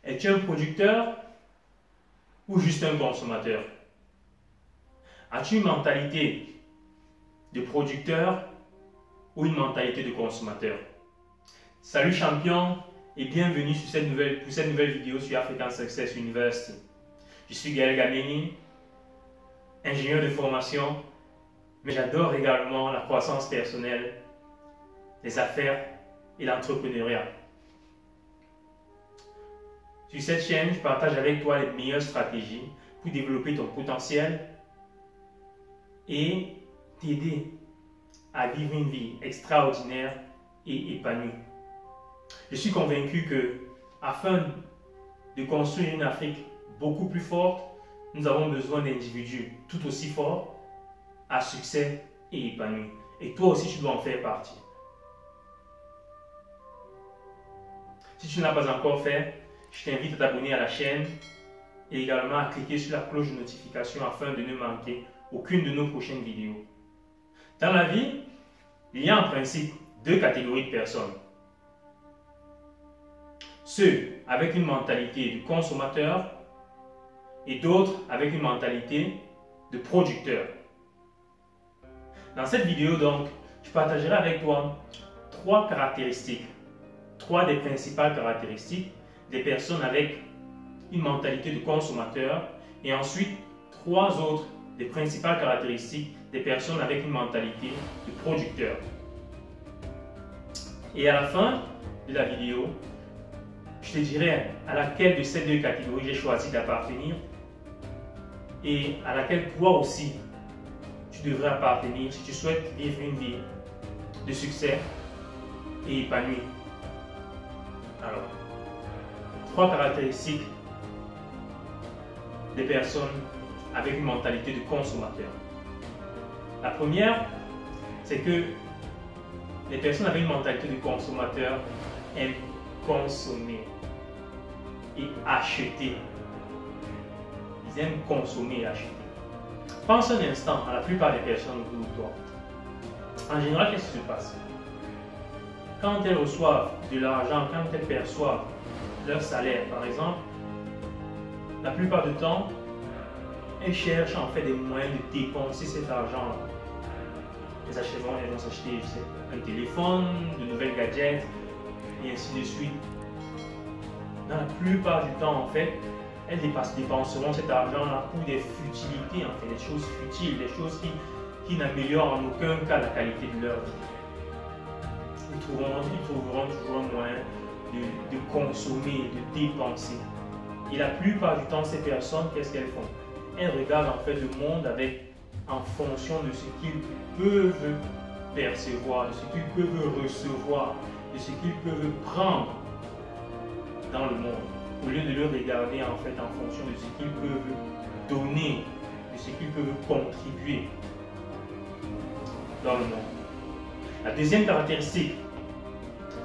Es-tu un producteur ou juste un consommateur? As-tu une mentalité de producteur ou une mentalité de consommateur? Salut champion et bienvenue sur pour cette nouvelle vidéo sur African Success University. Je suis Gaël Gameni, ingénieur de formation, mais j'adore également la croissance personnelle, les affaires et l'entrepreneuriat. Sur cette chaîne, je partage avec toi les meilleures stratégies pour développer ton potentiel et t'aider à vivre une vie extraordinaire et épanouie. Je suis convaincu que, afin de construire une Afrique beaucoup plus forte, nous avons besoin d'individus tout aussi forts, à succès et épanouis. Et toi aussi, tu dois en faire partie. Si tu ne l'as pas encore fait, je t'invite à t'abonner à la chaîne et également à cliquer sur la cloche de notification afin de ne manquer aucune de nos prochaines vidéos. Dans la vie, il y a en principe deux catégories de personnes. Ceux avec une mentalité de consommateur et d'autres avec une mentalité de producteur. Dans cette vidéo donc, je partagerai avec toi trois des principales caractéristiques des personnes avec une mentalité de consommateur et ensuite trois autres des principales caractéristiques des personnes avec une mentalité de producteur. Et à la fin de la vidéo, je te dirai à laquelle de ces deux catégories j'ai choisi d'appartenir et à laquelle toi aussi tu devrais appartenir si tu souhaites vivre une vie de succès et épanouie. Alors, trois caractéristiques des personnes avec une mentalité de consommateur. La première, c'est que les personnes avec une mentalité de consommateur aiment consommer et acheter. Ils aiment consommer et acheter. Pense un instant à la plupart des personnes autour de toi. En général, qu'est-ce qui se passe? Quand elles reçoivent de l'argent, quand elles perçoivent leur salaire, par exemple, la plupart du temps, elles cherchent en fait des moyens de dépenser cet argent. Elles vont s'acheter un téléphone, de nouvelles gadgets, et ainsi de suite. Dans la plupart du temps, en fait, elles dépenseront cet argent-là pour des futilités, en fait, des choses futiles, des choses qui n'améliorent en aucun cas la qualité de leur vie. Ils trouveront toujours un moyen de consommer, de dépenser. Et la plupart du temps, ces personnes, qu'est-ce qu'elles font? Elles regardent en fait le monde en fonction de ce qu'ils peuvent percevoir, de ce qu'ils peuvent recevoir, de ce qu'ils peuvent prendre dans le monde, au lieu de le regarder en fait en fonction de ce qu'ils peuvent donner, de ce qu'ils peuvent contribuer dans le monde. La deuxième caractéristique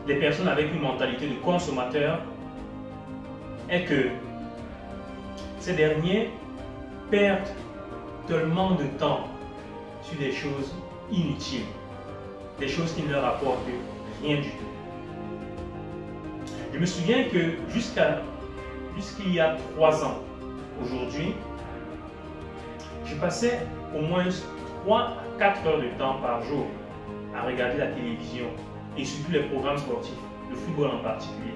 des personnes avec une mentalité de consommateur est que ces derniers perdent tellement de temps sur des choses inutiles, des choses qui ne leur apportent rien du tout. Je me souviens que jusqu'il y a 3 ans, aujourd'hui, je passais au moins 3 à 4 heures de temps par jour à regarder la télévision et surtout les programmes sportifs, le football en particulier.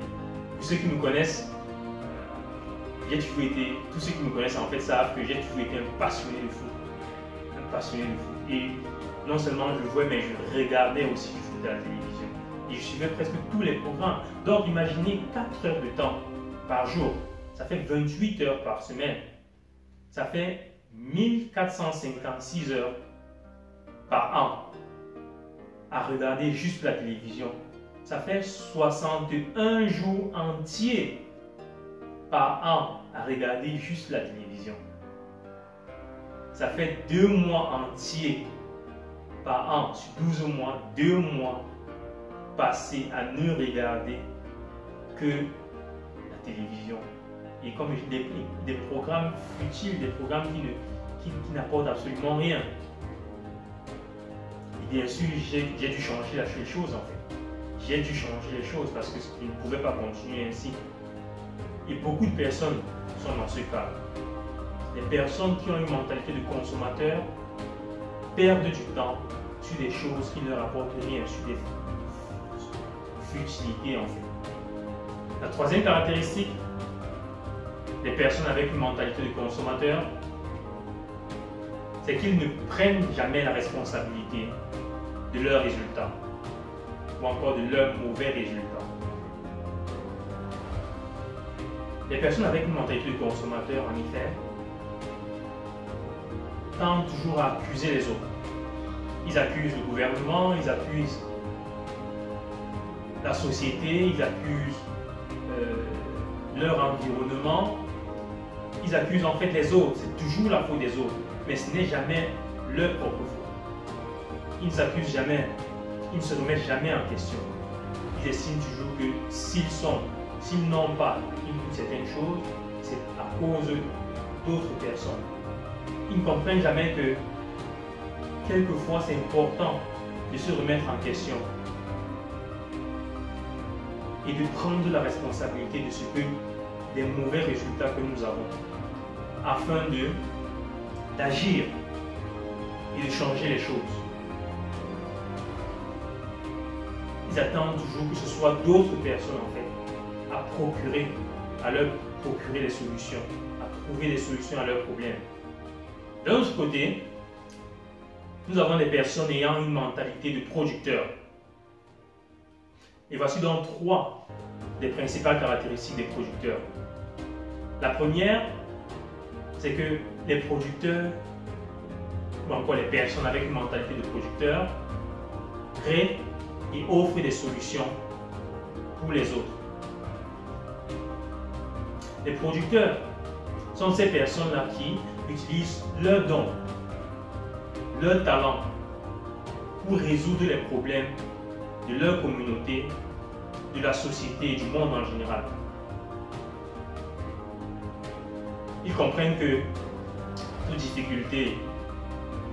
Pour ceux qui me connaissent, tous ceux qui me connaissent en fait savent que j'ai toujours été un passionné de foot. Un passionné de foot. Et non seulement je jouais, mais je regardais aussi du foot à la télévision. Et je suivais presque tous les programmes. Donc imaginez 4 heures de temps par jour. Ça fait 28 heures par semaine. Ça fait 1456 heures par an à regarder juste la télévision. Ça fait 61 jours entiers par an à regarder juste la télévision. Ça fait 2 mois entiers par an, sur 12 mois, 2 mois passés à ne regarder que la télévision. Et comme je dis, des programmes futiles, des programmes qui n'apportent absolument rien. Et bien sûr, j'ai dû changer les choses en fait. J'ai dû changer les choses parce que je ne pouvais pas continuer ainsi. Et beaucoup de personnes sont dans ce cas. Les personnes qui ont une mentalité de consommateur perdent du temps sur des choses qui ne leur apportent rien, sur des futilités en fait. La troisième caractéristique des personnes avec une mentalité de consommateur, c'est qu'ils ne prennent jamais la responsabilité de leurs résultats ou encore de leurs mauvais résultats. Les personnes avec une mentalité de consommateur, en effet, tendent toujours à accuser les autres. Ils accusent le gouvernement, ils accusent la société, ils accusent leur environnement, ils accusent en fait les autres. C'est toujours la faute des autres, mais ce n'est jamais leur propre faute. Ils ne s'accusent jamais, ils ne se remettent jamais en question. Ils estiment toujours que s'ils n'ont pas une certaine chose, c'est à cause d'autres personnes. Ils ne comprennent jamais que quelquefois c'est important de se remettre en question et de prendre la responsabilité de ce que des mauvais résultats que nous avons, afin d'agir et de changer les choses. Ils attendent toujours que ce soit d'autres personnes en fait à leur procurer des solutions, à trouver des solutions à leurs problèmes. D'un autre côté, nous avons des personnes ayant une mentalité de producteur. Et voici donc trois des principales caractéristiques des producteurs. La première, c'est que les producteurs, ou encore les personnes avec une mentalité de producteur, créent et offrent des solutions pour les autres. Les producteurs sont ces personnes-là qui utilisent leurs dons, leur talent pour résoudre les problèmes de leur communauté, de la société et du monde en général. Ils comprennent que toute difficulté,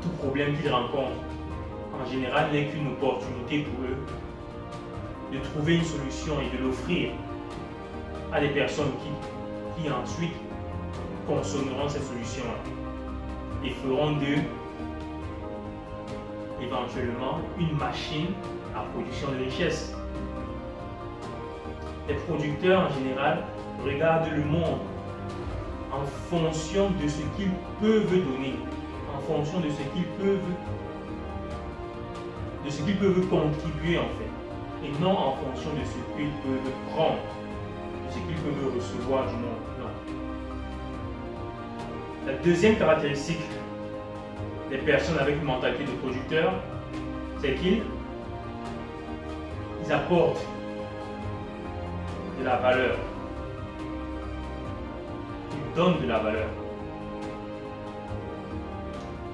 tout problème qu'ils rencontrent, en général n'est qu'une opportunité pour eux de trouver une solution et de l'offrir à des personnes qui ensuite consommeront cette solution-là et feront d'eux éventuellement une machine à production de richesse. Les producteurs en général regardent le monde en fonction de ce qu'ils peuvent donner, en fonction de ce qu'ils peuvent contribuer en fait, et non en fonction de ce qu'ils peuvent prendre, de ce qu'ils peuvent recevoir du monde. Non. La deuxième caractéristique des personnes avec une mentalité de producteur, c'est qu'ils apportent de la valeur. Ils donnent de la valeur.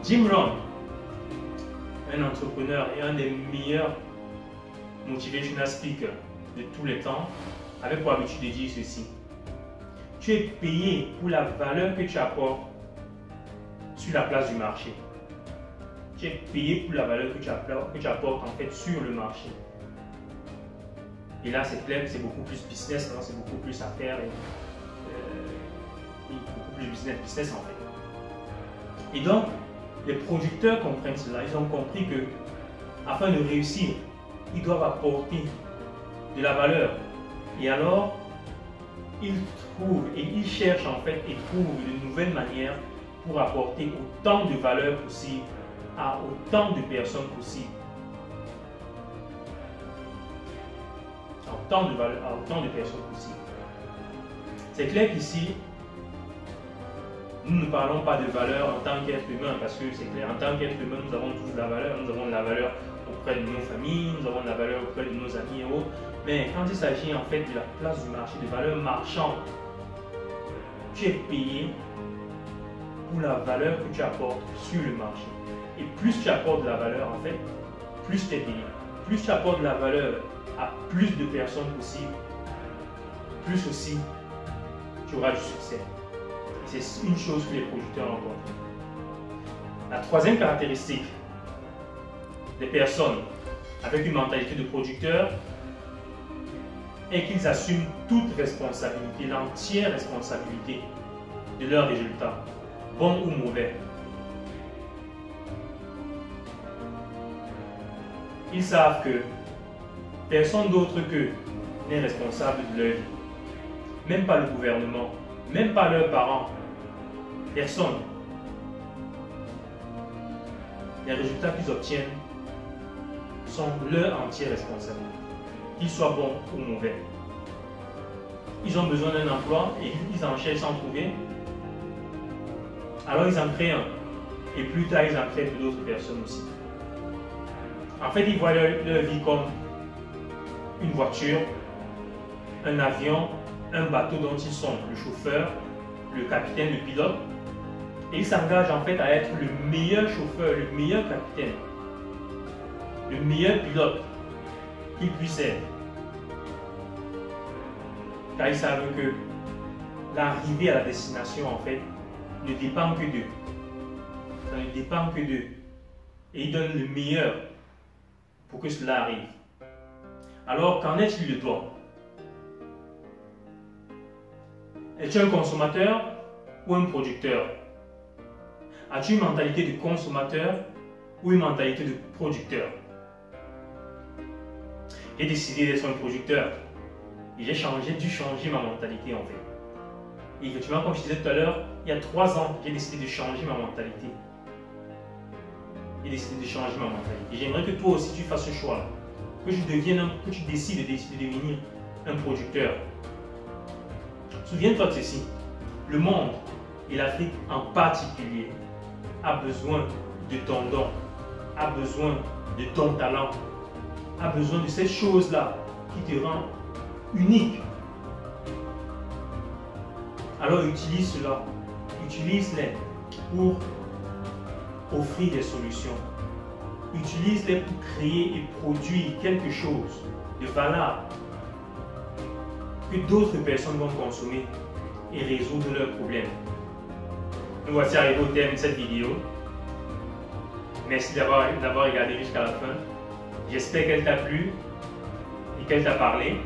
Jim Rohn, un entrepreneur et un des meilleurs motivational speakers de tous les temps, avait pour habitude de dire ceci: tu es payé pour la valeur que tu apportes sur la place du marché. Tu es payé pour la valeur que tu apportes en fait sur le marché. Et là, c'est clair que c'est beaucoup plus business, c'est beaucoup plus affaires et beaucoup plus business en fait. Et donc, les producteurs comprennent cela. Ils ont compris que afin de réussir, ils doivent apporter de la valeur. Et alors, ils trouvent et ils cherchent en fait et trouvent de nouvelles manières pour apporter autant de valeur possible à autant de personnes possibles. À autant de personnes possibles. C'est clair qu'ici, nous ne parlons pas de valeur en tant qu'être humain, parce que c'est clair, en tant qu'être humain, nous avons tous de la valeur. Nous avons de la valeur auprès de nos familles, nous avons de la valeur auprès de nos amis et autres. Mais quand il s'agit en fait de la place du marché, de valeur marchande, tu es payé pour la valeur que tu apportes sur le marché. Et plus tu apportes de la valeur, en fait, plus tu es payé. Plus tu apportes de la valeur à plus de personnes possibles, plus aussi tu auras du succès. Et c'est une chose que les producteurs ont compris. La troisième caractéristique des personnes avec une mentalité de producteur est qu'ils assument toute responsabilité, l'entière responsabilité de leurs résultats, bons ou mauvais. Ils savent que personne d'autre qu'eux n'est responsable de leur vie. Même pas le gouvernement, même pas leurs parents, personne. Les résultats qu'ils obtiennent sont leur entière responsabilité, qu'ils soient bons ou mauvais. Ils ont besoin d'un emploi et ils en cherchent sans trouver. Alors ils en créent un. Et plus tard, ils en créent pour d'autres personnes aussi. En fait, ils voient leur vie comme une voiture, un avion, un bateau dont ils sont le chauffeur, le capitaine, le pilote. Et ils s'engagent en fait à être le meilleur chauffeur, le meilleur capitaine, le meilleur pilote qu'ils puissent être. Car ils savent que l'arrivée à la destination en fait ne dépend que d'eux. Ça ne dépend que d'eux. Et ils donnent le meilleur pour que cela arrive. Alors, qu'en est-il de toi? Es-tu un consommateur ou un producteur? As-tu une mentalité de consommateur ou une mentalité de producteur? J'ai décidé d'être un producteur. Et j'ai dû changer ma mentalité en fait. Et effectivement, comme je disais tout à l'heure, il y a 3 ans, j'ai décidé de changer ma mentalité. J'ai décidé de changer ma mentalité. J'aimerais que toi aussi tu fasses ce choix-là. Que tu décides de devenir un producteur. Souviens-toi de ceci. Le monde, et l'Afrique en particulier, a besoin de ton don, a besoin de ton talent, a besoin de ces choses-là qui te rendent unique. Alors utilise cela, utilise-les pour offrir des solutions. Utilise-les pour créer et produire quelque chose de valable que d'autres personnes vont consommer et résoudre leurs problèmes. Nous voici arrivés au terme de cette vidéo. Merci d'avoir regardé jusqu'à la fin. J'espère qu'elle t'a plu et qu'elle t'a parlé.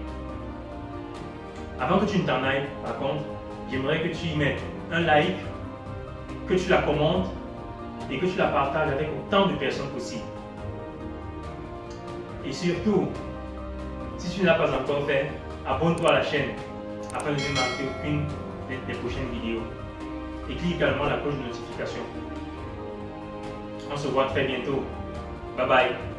Avant que tu ne t'en ailles, par contre, j'aimerais que tu y mettes un like, que tu la commentes et que tu la partages avec autant de personnes possible. Et surtout, si tu ne l'as pas encore fait, abonne-toi à la chaîne afin de ne manquer aucune des prochaines vidéos. Et clique également la cloche de notification. On se voit très bientôt. Bye bye.